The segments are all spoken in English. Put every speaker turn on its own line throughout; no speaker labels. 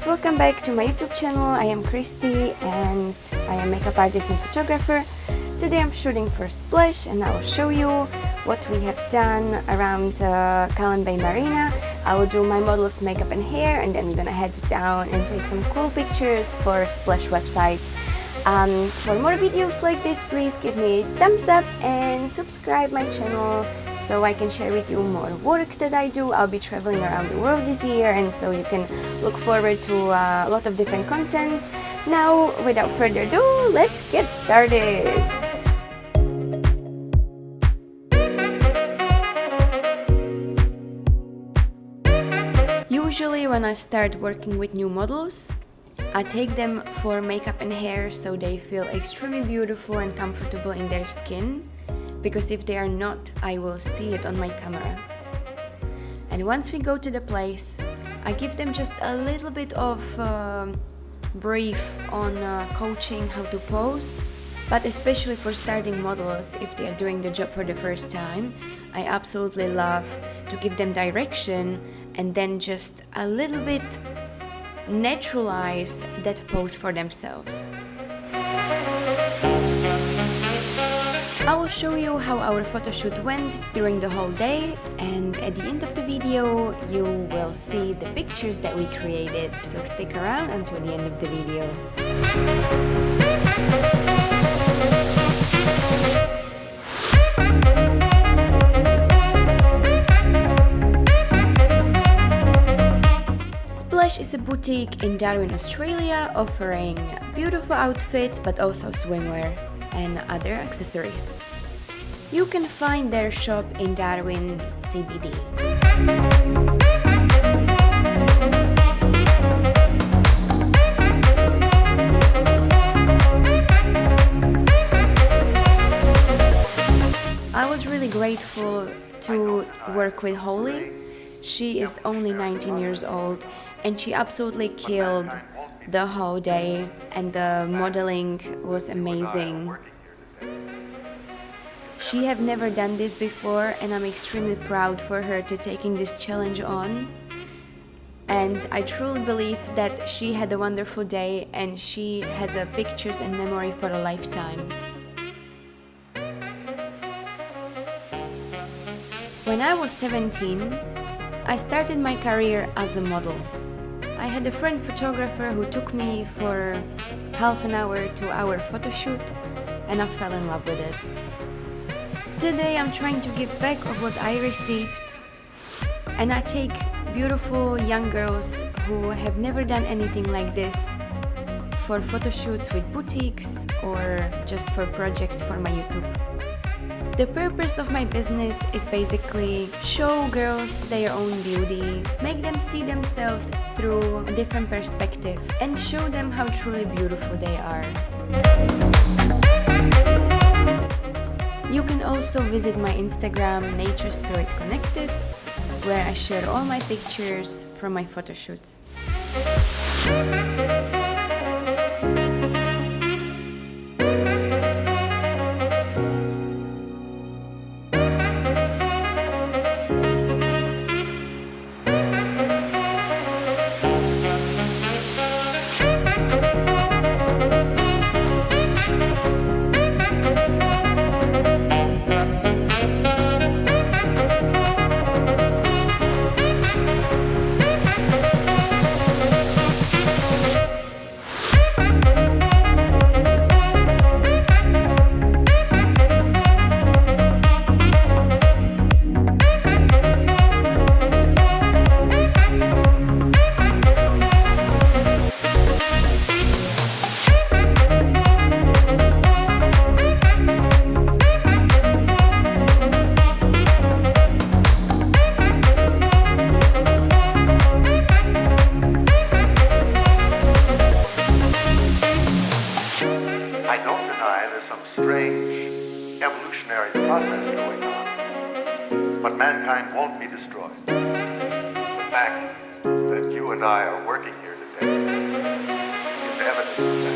guys, welcome back to my YouTube channel. I am Christy and I am makeup artist and photographer. Today I'm shooting for Splash and I will show you what we have done around Callan Bay Marina. I will do my model's makeup and hair, and then we're gonna head down and take some cool pictures for Splash website. For more videos like this, please give me a thumbs up and subscribe my channel so I can share with you more work that I do. I'll be traveling around the world this year, and so you can look forward to a lot of different content. Now, without further ado, let's get started. Usually when I start working with new models, I take them for makeup and hair so they feel extremely beautiful and comfortable in their skin, because if they are not, I will see it on my camera. And once we go to the place, I give them just a little bit of brief on coaching how to pose, but especially for starting models, if they are doing the job for the first time, I absolutely love to give them direction and then just a little bit naturalize that pose for themselves. I will show you how our photo shoot went during the whole day, and at the end of the video you will see the pictures that we created, so stick around until the end of the video. Splash is a boutique in Darwin, Australia, offering beautiful outfits but also swimwear and other accessories. You can find their shop in Darwin CBD. I was really grateful to work with Holly. She is only 19 years old and she absolutely killed the whole day, and the modeling was amazing. She have never done this before and I'm extremely proud for her to taking this challenge on. And I truly believe that she had a wonderful day and she has a pictures and memory for a lifetime. When I was 17, I started my career as a model. I had a friend photographer who took me for half an hour to our photo shoot and I fell in love with it. Today I'm trying to give back of what I received, and I take beautiful young girls who have never done anything like this for photo shoots with boutiques or just for projects for my YouTube. The purpose of my business is basically show girls their own beauty, make them see themselves through a different perspective and show them how truly beautiful they are. You can also visit my Instagram Nature Spirit Connected, where I share all my pictures from my photo shoots.
I don't deny there's some strange evolutionary process going on, but mankind won't be destroyed. The fact that you and I are working here today is evidence of that.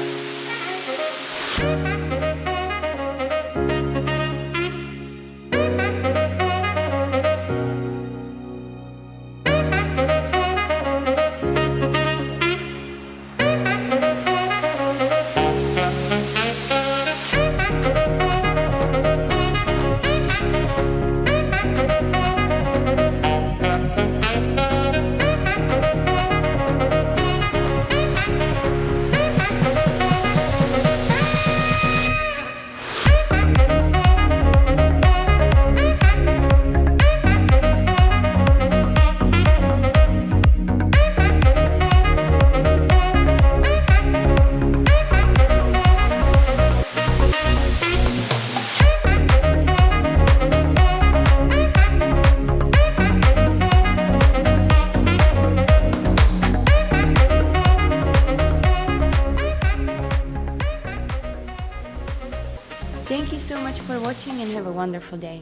Thank you so much for watching and have a wonderful day.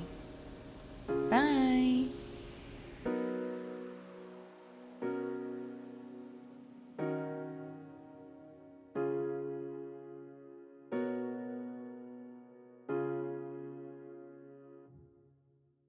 Bye!